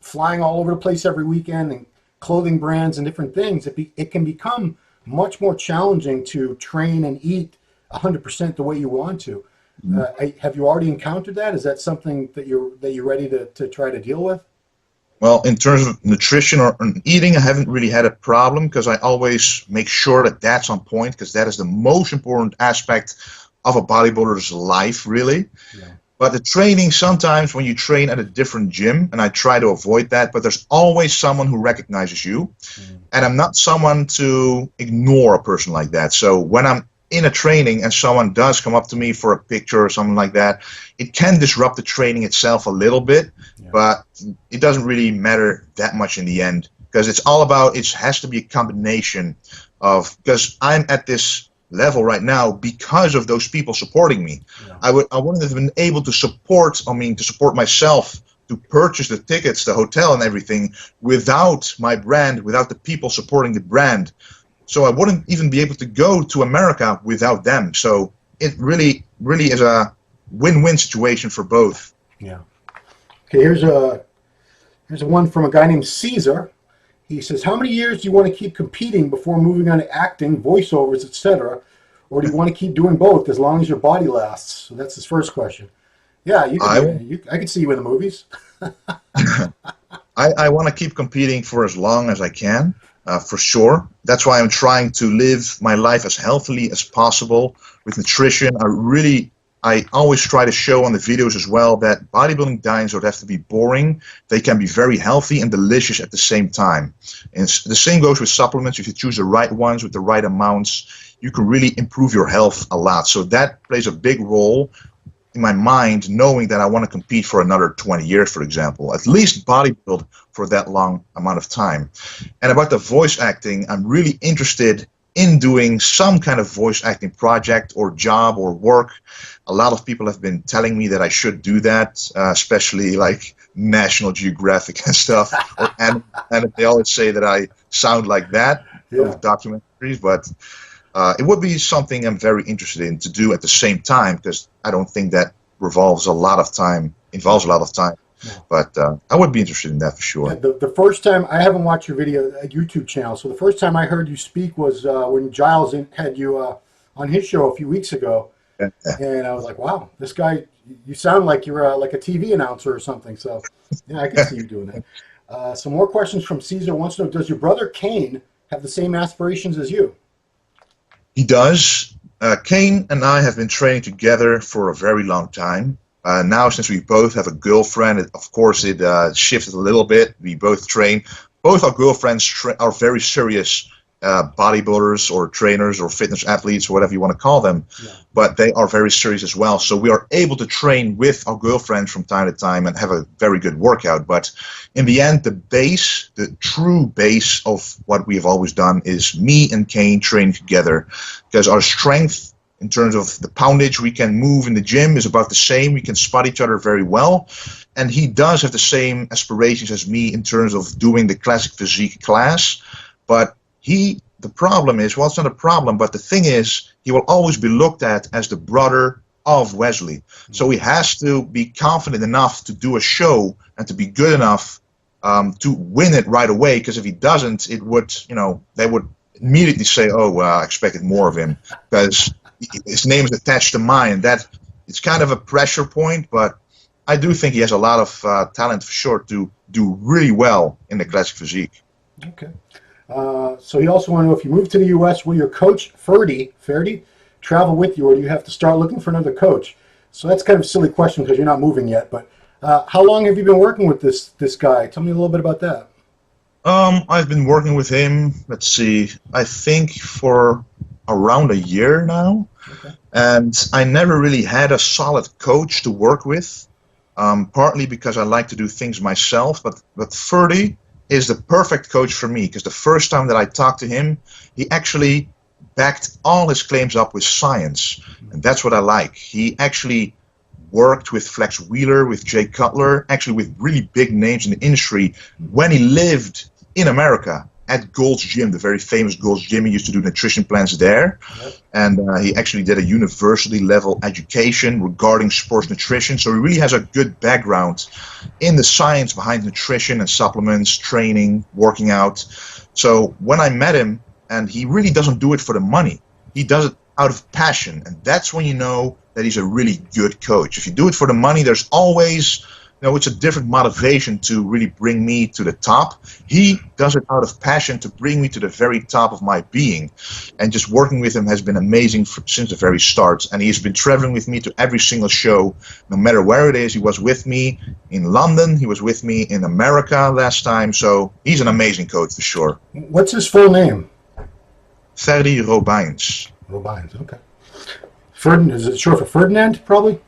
A: flying all over the place every weekend and clothing brands and different things, it can become much more challenging to train and eat 100% the way you want to. Have you already encountered that? Is that something that you're ready to try to deal with?
B: Well, in terms of nutrition or eating, I haven't really had a problem because I always make sure that that's on point, because that is the most important aspect of a bodybuilder's life, really. Yeah. But the training, sometimes when you train at a different gym, and I try to avoid that, but there's always someone who recognizes you. And I'm not someone to ignore a person like that. So when I'm in a training and someone does come up to me for a picture or something like that, it can disrupt the training itself a little bit, but it doesn't really matter that much in the end, because it's all about, it has to be a combination of, because I'm at this level right now because of those people supporting me. I wouldn't have been able to support myself, to purchase the tickets, the hotel and everything, without my brand, without the people supporting the brand. So I wouldn't even be able to go to America without them. So it really is a win-win situation for both.
A: Yeah. Okay, here's a one from a guy named Caesar. He says, how many years do you want to keep competing before moving on to acting, voiceovers, etc.? Or do you want to keep doing both as long as your body lasts? So that's his first question. Yeah, I could see you in the movies.
B: I want to keep competing for as long as I can. For sure. That's why I'm trying to live my life as healthily as possible with nutrition. I always try to show on the videos as well that bodybuilding diets don't have to be boring. They can be very healthy and delicious at the same time. And the same goes with supplements. If you choose the right ones with the right amounts, you can really improve your health a lot. So that plays a big role in my mind, knowing that I want to compete for another 20 years, for example, at least bodybuild for that long amount of time. And about the voice acting, I'm really interested in doing some kind of voice acting project or job or work. A lot of people have been telling me that I should do that, especially like National Geographic and stuff. and they always say that I sound like that, those documentaries, but it would be something I'm very interested in to do at the same time, because I don't think that involves a lot of time. But I would be interested in that for sure.
A: Yeah, the first time, I haven't watched your YouTube channel, so the first time I heard you speak was when Giles had you on his show a few weeks ago. And I was like, wow, this guy, you sound like you're like a TV announcer or something. So yeah, I can see you doing that. Some more questions from Caesar. Wants to know, does your brother Kane have the same aspirations as you?
B: He does. Kane and I have been training together for a very long time. Now, since we both have a girlfriend, of course, it shifted a little bit. We both train. Both our girlfriends are very serious bodybuilders or trainers or fitness athletes or whatever you want to call them. But they are very serious as well. So we are able to train with our girlfriends from time to time and have a very good workout. But in the end, the true base of what we have always done is me and Kane training together, because our strength in terms of the poundage we can move in the gym is about the same. We can spot each other very well. And he does have the same aspirations as me in terms of doing the classic physique class. But the problem is, well, it's not a problem, but the thing is, he will always be looked at as the brother of Wesley. So he has to be confident enough to do a show and to be good enough to win it right away. Because if he doesn't, it would, they would immediately say, oh, I expected more of him, because his name is attached to mine. And that it's kind of a pressure point, but I do think he has a lot of talent for sure to do really well in the classic physique.
A: Okay. So he also wanted to know, if you move to the U.S., will your coach, Ferdy, travel with you, or do you have to start looking for another coach? So that's kind of a silly question because you're not moving yet, but how long have you been working with this guy? Tell me a little bit about that.
B: I've been working with him, let's see, I think for around a year now. Okay. And I never really had a solid coach to work with, partly because I like to do things myself, but Ferdy is the perfect coach for me, because the first time that I talked to him, he actually backed all his claims up with science, and that's what I like. He actually worked with Flex Wheeler, with Jay Cutler, actually with really big names in the industry when he lived in America. at Gold's Gym, the very famous Gold's Gym. He used to do nutrition plans there.
A: Yep.
B: And he actually did a university level education regarding sports nutrition. So he really has a good background in the science behind nutrition and supplements, training, working out. So when I met him, and he really doesn't do it for the money, he does it out of passion. And that's when you know that he's a really good coach. If you do it for the money, there's always, it's a different motivation to really bring me to the top. He does it out of passion to bring me to the very top of my being. And just working with him has been amazing since the very start. And he's been traveling with me to every single show, no matter where it is. He was with me in London. He was with me in America last time. So he's an amazing coach for sure.
A: What's his full name?
B: Ferdi Robijns.
A: Robijns, okay. Is it short for Ferdinand, probably?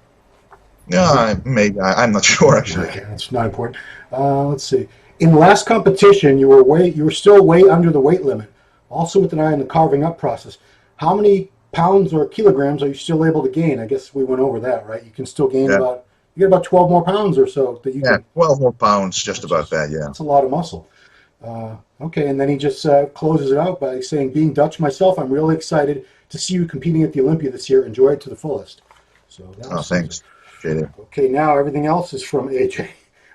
B: Yeah, maybe. I'm not sure, actually.
A: Okay, that's not important. Let's see. In the last competition, you were still way under the weight limit, also with an eye on the carving up process. How many pounds or kilograms are you still able to gain? I guess we went over that, right? You can still gain you get about 12 more pounds or so. That you can,
B: 12 more pounds, just about that, yeah.
A: That's a lot of muscle. Okay, and then he just closes it out by saying, being Dutch myself, I'm really excited to see you competing at the Olympia this year. Enjoy it to the fullest. So
B: thanks.
A: Okay, now everything else is from AJ.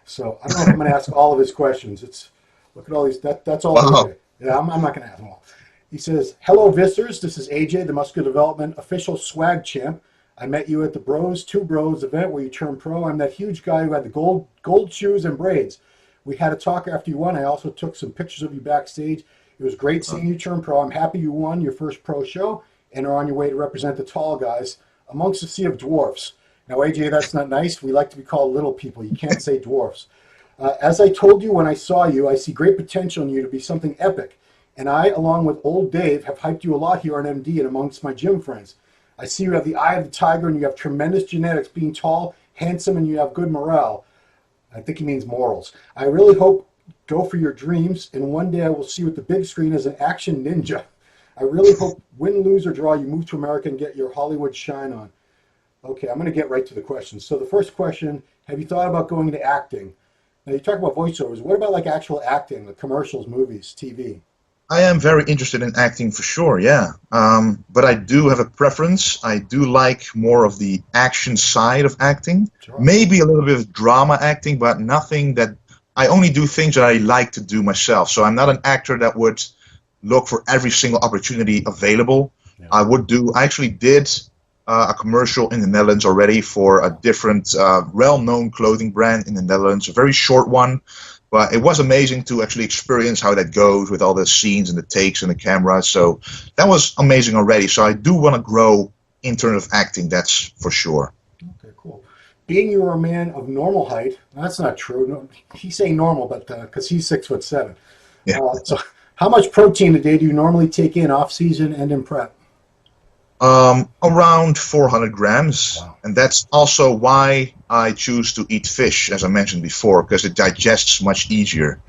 A: So I don't know if I'm going to ask all of his questions. Look at all these. That's all.
B: Wow.
A: Yeah, I'm not going to ask them all. He says, "Hello, Vissers. This is AJ, the Muscular Development official swag champ. I met you at the Two Bros event where you turned pro. I'm that huge guy who had the gold shoes and braids. We had a talk after you won. I also took some pictures of you backstage. It was great seeing you turn pro. I'm happy you won your first pro show and are on your way to represent the tall guys amongst a sea of dwarfs." Now, AJ, that's not nice. We like to be called little people. You can't say dwarfs. As I told you when I saw you, I see great potential in you to be something epic. And I, along with old Dave, have hyped you a lot here on MD and amongst my gym friends. I see you have the eye of the tiger and you have tremendous genetics, being tall, handsome, and you have good morale. I think he means morals. I really hope go for your dreams, and one day I will see you at the big screen as an action ninja. I really hope, win, lose, or draw, you move to America and get your Hollywood shine on. Okay, I'm going to get right to the questions. So the first question, have you thought about going into acting? Now, you talk about voiceovers. What about like actual acting, like commercials, movies, TV?
B: I am very interested in acting for sure, yeah. But I do have a preference. I do like more of the action side of acting. Sure. Maybe a little bit of drama acting, but nothing that... I only do things that I like to do myself. So I'm not an actor that would look for every single opportunity available. Yeah. I actually did a commercial in the Netherlands already for a different well-known clothing brand in the Netherlands, a very short one, but it was amazing to actually experience how that goes with all the scenes and the takes and the camera. So that was amazing already. So I do want to grow in terms of acting, that's for sure.
A: Okay, cool. Being you are a man of normal height, that's not true. No, he's saying normal, but because he's 6'7". Yeah. So how much protein a day do you normally take in off season and in prep?
B: Around 400 grams.
A: Wow.
B: And that's also why I choose to eat fish, as I mentioned before, because it digests much easier.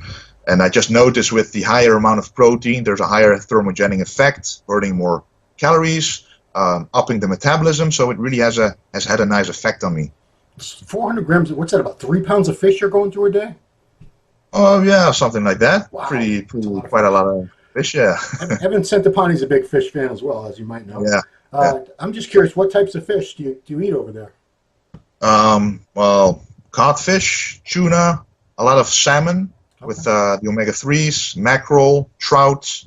B: And I just noticed with the higher amount of protein, there's a higher thermogenic effect, burning more calories, upping the metabolism. So it really has had a nice effect on me.
A: 400 grams, what's that, about 3 pounds of fish you're going through a day?
B: Oh, yeah, something like that.
A: Wow.
B: Quite a lot of fish, yeah.
A: Evan Centopani's a big fish fan as well, as you might know.
B: Yeah.
A: I'm just curious, what types of fish do you eat over there?
B: Well, codfish, tuna, a lot of salmon with the omega-3s, mackerel, trout,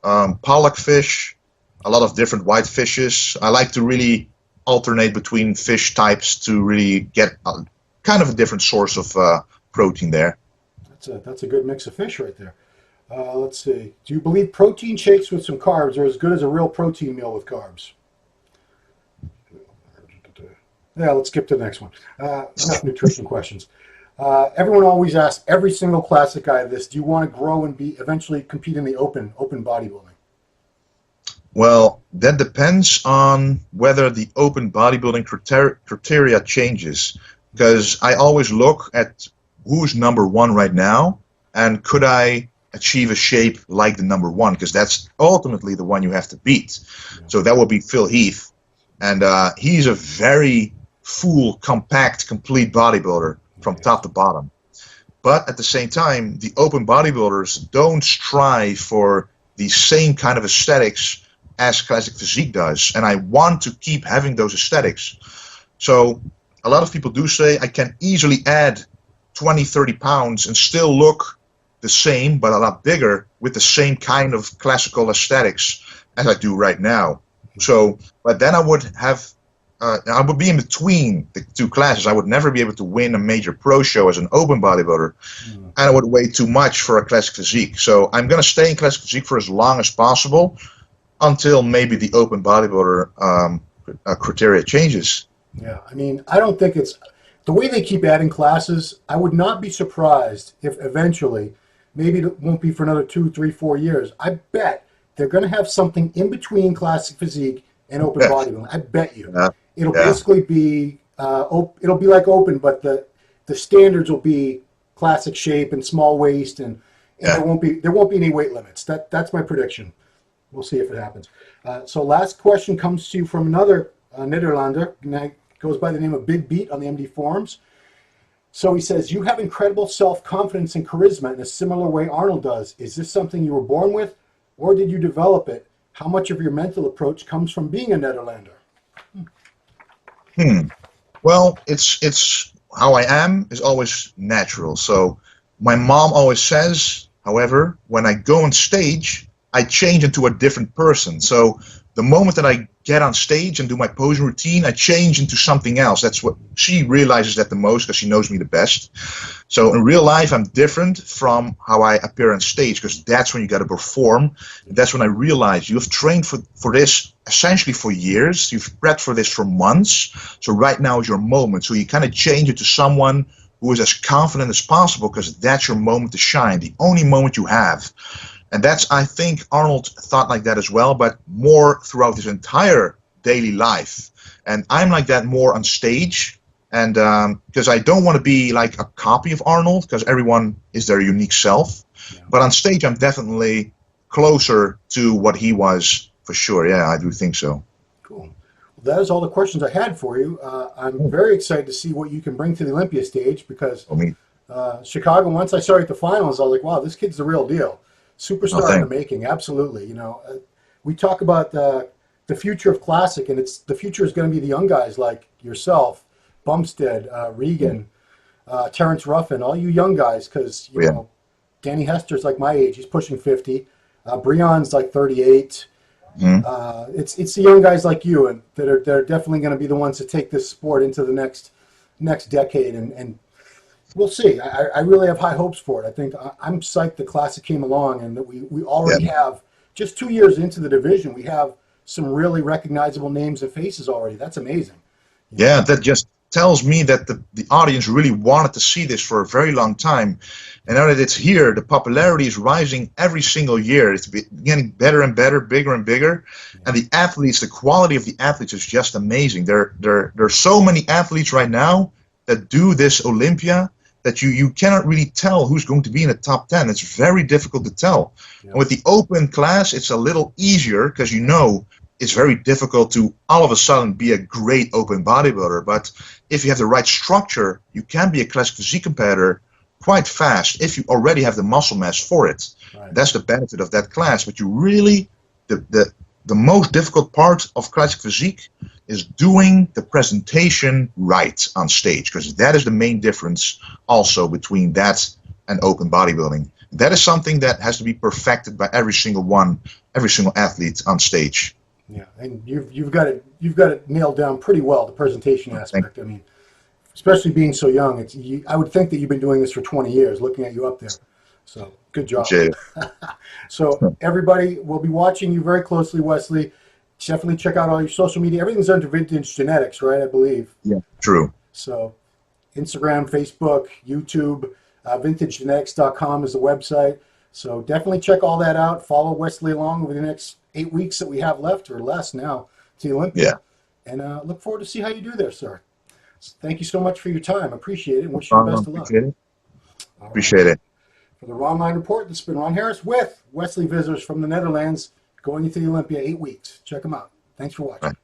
B: pollock fish, a lot of different white fishes. I like to really alternate between fish types to really get kind of a different source of protein there.
A: That's a good mix of fish right there. Let's see. Do you believe protein shakes with some carbs are as good as a real protein meal with carbs? Yeah, let's skip to the next one. Enough nutrition questions. Everyone always asks, every single classic guy this, do you want to grow and eventually compete in the open bodybuilding?
B: Well, that depends on whether the open bodybuilding criteria changes. Because I always look at who's number one right now, and could I achieve a shape like the number one, because that's ultimately the one you have to beat. Yeah. So that would be Phil Heath, and he's a very full, compact, complete bodybuilder from top to bottom. But at the same time, the open bodybuilders don't strive for the same kind of aesthetics as classic physique does. And I want to keep having those aesthetics. So a lot of people do say I can easily add 20, 30 pounds and still look the same, but a lot bigger with the same kind of classical aesthetics as I do right now. So, but then I would have, I would be in between the two classes. I would never be able to win a major pro show as an open bodybuilder, and I would weigh too much for a classic physique. So I'm going to stay in classic physique for as long as possible until maybe the open bodybuilder criteria changes.
A: Yeah, I mean, I don't think it's the way they keep adding classes. I would not be surprised if eventually, maybe it won't be for another 2, 3, 4 years. I bet they're going to have something in between classic physique and open bodybuilding. I bet you. It'll basically be it'll be like open, but the standards will be classic shape and small waist, and there won't be any weight limits. That's my prediction. We'll see if it happens. So last question comes to you from another Nederlander. Goes by the name of Big Beat on the MD forums. So he says, you have incredible self-confidence and charisma in a similar way Arnold does. Is this something you were born with, or did you develop it? How much of your mental approach comes from being a Nederlander?
B: Well, it's how I am is always natural. So my mom always says, however, when I go on stage, I change into a different person. So the moment that I get on stage and do my posing routine, I change into something else. That's what she realizes that the most, because she knows me the best. So in real life, I'm different from how I appear on stage, because that's when you got to perform. That's when I realized you have trained for this essentially for years. You've prepped for this for months. So right now is your moment. So you kind of change it to someone who is as confident as possible, because that's your moment to shine, the only moment you have. And that's, I think Arnold thought like that as well, but more throughout his entire daily life. And I'm like that more on stage, and because I don't want to be like a copy of Arnold, because everyone is their unique self. Yeah. But on stage, I'm definitely closer to what he was, for sure. Yeah, I do think so.
A: Cool. Well, that is all the questions I had for you. I'm very excited to see what you can bring to the Olympia stage, because Chicago, once I saw you at the finals, I was like, wow, this kid's the real deal. Superstar in the making, absolutely. You know, we talk about the future of classic, and the future is going to be the young guys like yourself, Bumstead, Regan, Terrence Ruffin, all you young guys, because you know, Danny Hester's like my age; he's pushing 50. Breon's like 38. It's the young guys like you, and they're definitely going to be the ones to take this sport into the next decade, and we'll see. I really have high hopes for it. I think I'm psyched the Classic came along, and that we already have, just 2 years into the division, we have some really recognizable names and faces already. That's amazing.
B: Yeah, that just tells me that the audience really wanted to see this for a very long time. And now that it's here, the popularity is rising every single year. It's getting better and better, bigger and bigger. And the athletes, the quality of the athletes is just amazing. There are so many athletes right now that do this Olympia that you cannot really tell who's going to be in the top 10. It's very difficult to tell. Yeah. And with the open class, it's a little easier, because you know it's very difficult to all of a sudden be a great open bodybuilder. But if you have the right structure, you can be a classic physique competitor quite fast if you already have the muscle mass for it. Right. That's the benefit of that class. But you really, the most difficult part of classic physique is doing the presentation right on stage, because that is the main difference also between that and open bodybuilding. That is something that has to be perfected by every single athlete on stage.
A: Yeah, and you've got it nailed down pretty well, the presentation aspect. I mean, especially being so young, I would think that you've been doing this for 20 years, looking at you up there. So good job. So everybody will be watching you very closely, Wesley. Definitely check out all your social media. Everything's under Vintage Genetics, right? I believe.
B: Yeah, true.
A: So Instagram, Facebook, YouTube, vintagegenetics.com is the website. So definitely check all that out. Follow Wesley along over the next 8 weeks that we have left, or less now, to the Olympia. Yeah. And look forward to see how you do there, sir. So thank you so much for your time. Appreciate it, and wish you the best of luck.
B: Appreciate it.
A: For the Ronline Report, this has been Ron Harris with Wesley Vissers from the Netherlands, going into the Olympia 8 weeks. Check them out. Thanks for watching.